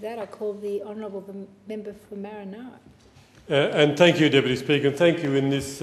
to that, I call the Honourable Member for Marinara. And thank you, Deputy Speaker, and thank you in this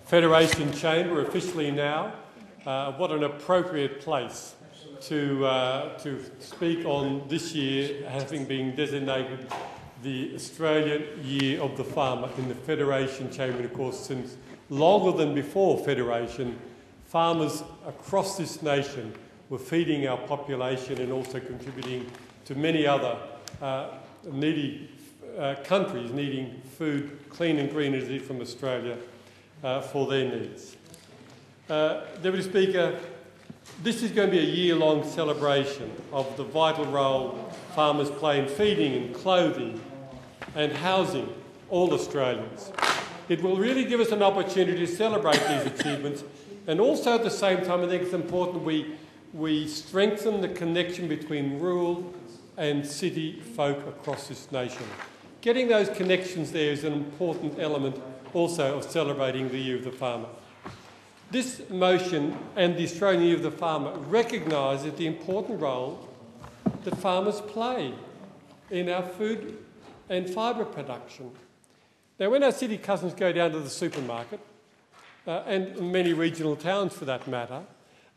Federation Chamber officially now. What an appropriate place to speak on this year, having been designated the Australian Year of the Farmer in the Federation Chamber. Of course, since longer than before Federation, farmers across this nation were feeding our population and also contributing to many other needy countries needing food, clean and green as it is from Australia, for their needs. Deputy Speaker, this is going to be a year-long celebration of the vital role farmers play in feeding and clothing and housing all Australians. It will really give us an opportunity to celebrate these achievements, and also at the same time I think it's important we strengthen the connection between rural and city folk across this nation. Getting those connections there is an important element also of celebrating the Year of the Farmer. This motion and the Australian Year of the Farmer recognise the important role that farmers play in our food and fibre production. Now, when our city cousins go down to the supermarket, and many regional towns for that matter,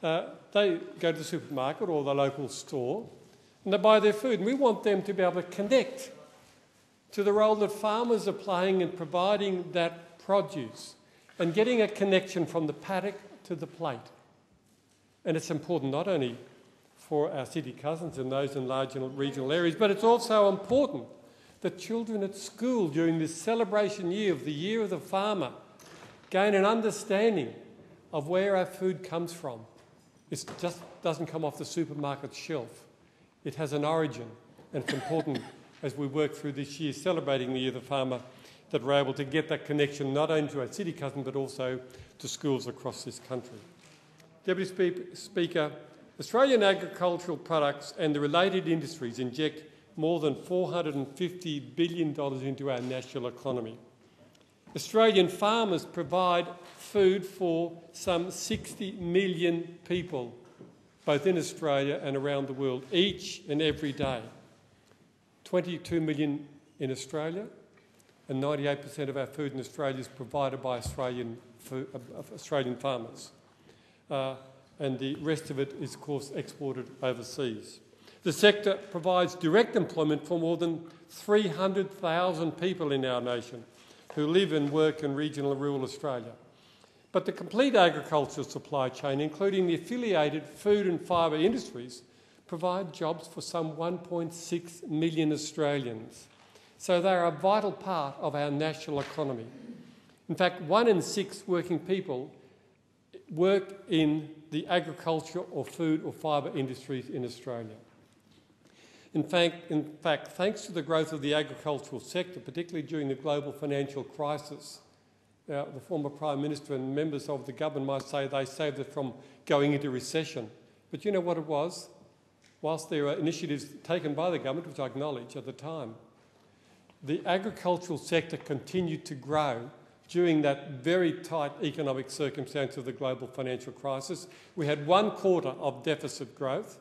they go to the supermarket or the local store and they buy their food. And we want them to be able to connect to the role that farmers are playing in providing that produce and getting a connection from the paddock to the plate. And it's important not only for our city cousins and those in large and regional areas, but it's also important that children at school during this celebration year of the Year of the Farmer gain an understanding of where our food comes from. It just doesn't come off the supermarket shelf. It has an origin, and it's important as we work through this year celebrating the Year of the Farmer that we're able to get that connection not only to our city cousins but also to schools across this country. Deputy Speaker, Australian agricultural products and the related industries inject more than $450 billion into our national economy. Australian farmers provide food for some 60 million people, both in Australia and around the world, each and every day. 22 million in Australia, and 98% of our food in Australia is provided by Australian farmers. And the rest of it is, of course, exported overseas. The sector provides direct employment for more than 300,000 people in our nation who live and work in regional and rural Australia. But the complete agricultural supply chain, including the affiliated food and fibre industries, provide jobs for some 1.6 million Australians. So they are a vital part of our national economy. In fact, 1 in 6 working people work in the agriculture or food or fibre industries in Australia. In fact, thanks to the growth of the agricultural sector, particularly during the global financial crisis, the former Prime Minister and members of the government might say they saved it from going into recession. But you know what it was? Whilst there are initiatives taken by the government, which I acknowledge at the time, the agricultural sector continued to grow during that very tight economic circumstance of the global financial crisis. We had 1 quarter of deficit growth.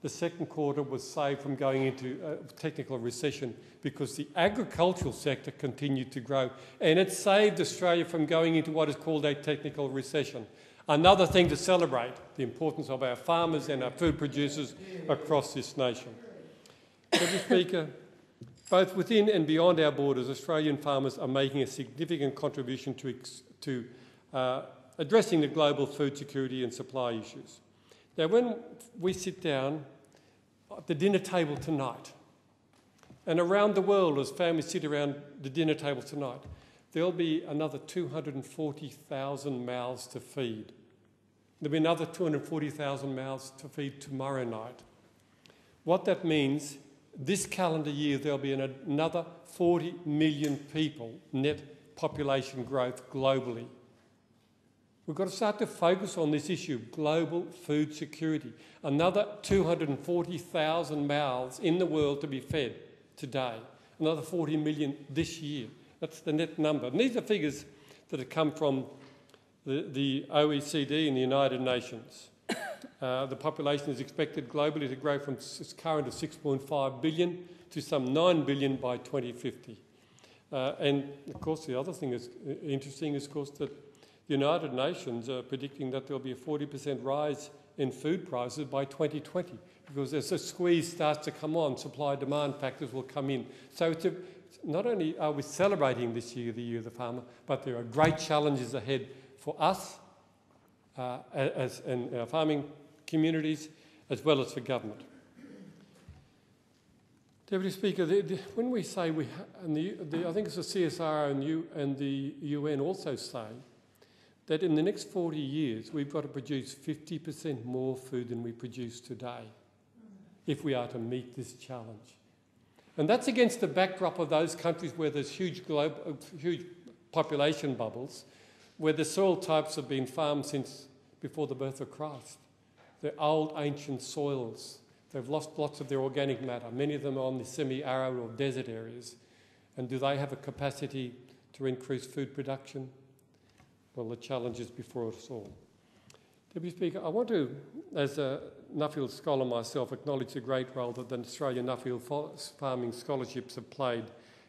The second quarter was saved from going into a technical recession because the agricultural sector continued to grow, and it saved Australia from going into what is called a technical recession. Another thing to celebrate, the importance of our farmers and our food producers across this nation. Mr. Speaker, both within and beyond our borders, Australian farmers are making a significant contribution to addressing the global food security and supply issues. Now, when we sit down at the dinner table tonight, and around the world as families sit around the dinner table tonight, there'll be another 240,000 mouths to feed. There'll be another 240,000 mouths to feed tomorrow night. What that means, this calendar year there'll be another 40 million people net population growth globally. We've got to start to focus on this issue of global food security. Another 240,000 mouths in the world to be fed today. Another 40 million this year. That's the net number. And these are figures that have come from the OECD and the United Nations. The population is expected globally to grow from its current of 6.5 billion to some 9 billion by 2050. And of course, the other thing that's interesting is, of course, that the United Nations are predicting that there'll be a 40% rise in food prices by 2020, because as the squeeze starts to come on, supply-demand factors will come in. So not only are we celebrating this year, the Year of the Farmer, but there are great challenges ahead for us and our farming communities, as well as for government. Deputy Speaker, when we say I think it's the CSIRO and the UN also say that in the next 40 years we've got to produce 50% more food than we produce today if we are to meet this challenge. And that's against the backdrop of those countries where there's huge population bubbles, where the soil types have been farmed since before the birth of Christ. They're old, ancient soils. They've lost lots of their organic matter. Many of them are on the semi-arid or desert areas. And do they have a capacity to increase food production? Well, the challenge is before us all. Deputy Speaker, I want to, as a Nuffield scholar myself, acknowledge the great role that the Australian Nuffield farming scholarships have played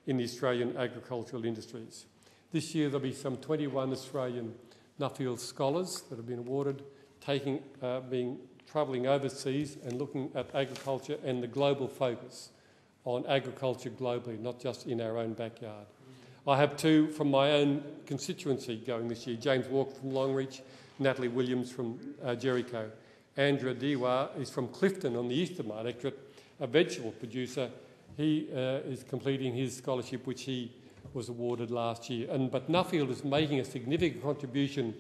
in the Australian agricultural industries. This year there'll be some 21 Australian Nuffield scholars that have been awarded, travelling overseas and looking at agriculture and the global focus on agriculture globally, not just in our own backyard. I have two from my own constituency going this year, James Walker from Longreach, Natalie Williams from Jericho. Andrew Diwa is from Clifton on the east of my electorate, a vegetable producer. He is completing his scholarship, which he was awarded last year. But Nuffield is making a significant contribution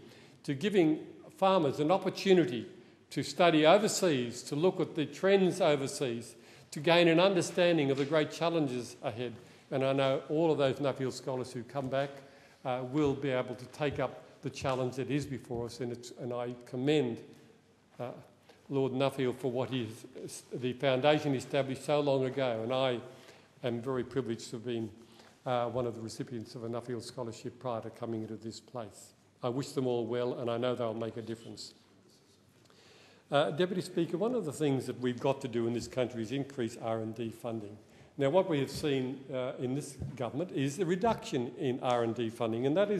to giving farmers an opportunity to study overseas, to look at the trends overseas, to gain an understanding of the great challenges ahead. And I know all of those Nuffield scholars who come back will be able to take up the challenge that is before us, and I commend Lord Nuffield for what the foundation established so long ago, and I am very privileged to have been one of the recipients of a Nuffield scholarship prior to coming into this place. I wish them all well, and I know they'll make a difference. Deputy Speaker, one of the things that we've got to do in this country is increase R&D funding. Now, what we have seen in this government is a reduction in R&D funding, and that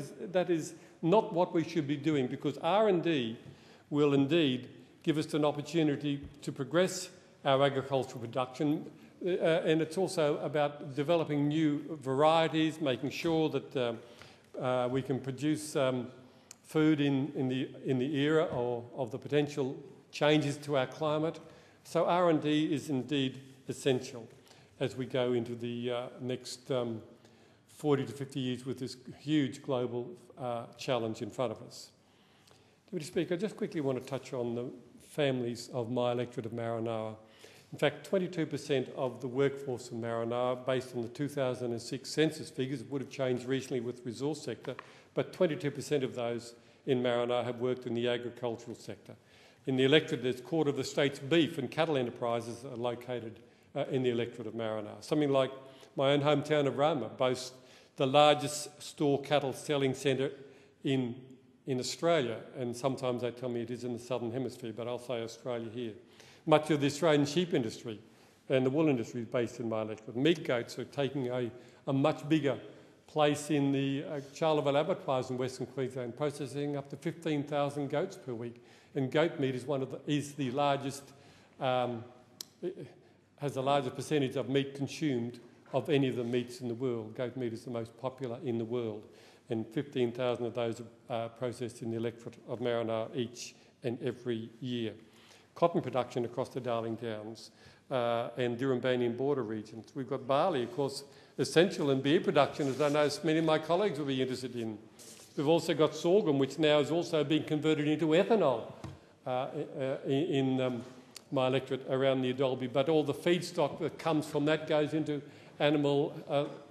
is not what we should be doing, because R&D will indeed give us an opportunity to progress our agricultural production, and it's also about developing new varieties, making sure that we can produce food in the era of the potential changes to our climate. So R&D is indeed essential as we go into the next 40 to 50 years with this huge global challenge in front of us. Deputy Speaker, I just quickly want to touch on the families of my electorate of Maranoa. In fact, 22% of the workforce of Maranoa, based on the 2006 census figures, it would have changed recently with resource sector, but 22% of those in Maranoa have worked in the agricultural sector. In the electorate, there's a quarter of the state's beef and cattle enterprises are located in the electorate of Maranoa. Something like my own hometown of Roma boasts the largest store cattle selling centre in Australia, and sometimes they tell me it is in the southern hemisphere, but I'll say Australia here. Much of the Australian sheep industry and the wool industry is based in my electorate. Meat goats are taking a much bigger place in the Charleville abattoirs in Western Queensland, processing up to 15,000 goats per week. And goat meat is the largest, has the largest percentage of meat consumed of any of the meats in the world. Goat meat is the most popular in the world, and 15,000 of those are processed in the electorate of Maranoa each and every year. Cotton production across the Darling Downs and Dirranbanian border regions. We've got barley, of course, essential in beer production, as I know many of my colleagues will be interested in. We've also got sorghum, which now is also being converted into ethanol in my electorate around the Adolby. But all the feedstock that comes from that goes into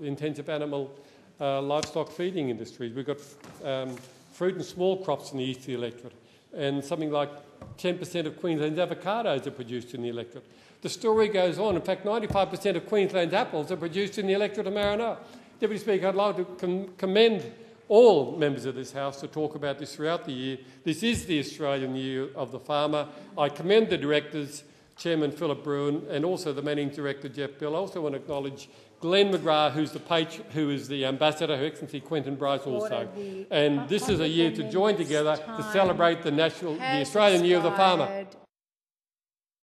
intensive animal livestock feeding industries. We've got fruit and small crops in the east of the electorate, and something like 10% of Queensland's avocados are produced in the electorate. The story goes on. In fact, 95% of Queensland's apples are produced in the electorate of Maranoa. Deputy Speaker, I'd like to commend all members of this House to talk about this throughout the year. This is the Australian Year of the Farmer. I commend the directors, Chairman Philip Bruin, and also the Managing Director, Jeff Bell. I also want to acknowledge Glenn McGrath, who is the Ambassador, Her Excellency Quentin Bryce also. And this is a year to join together to celebrate the Australian Year of the Farmer.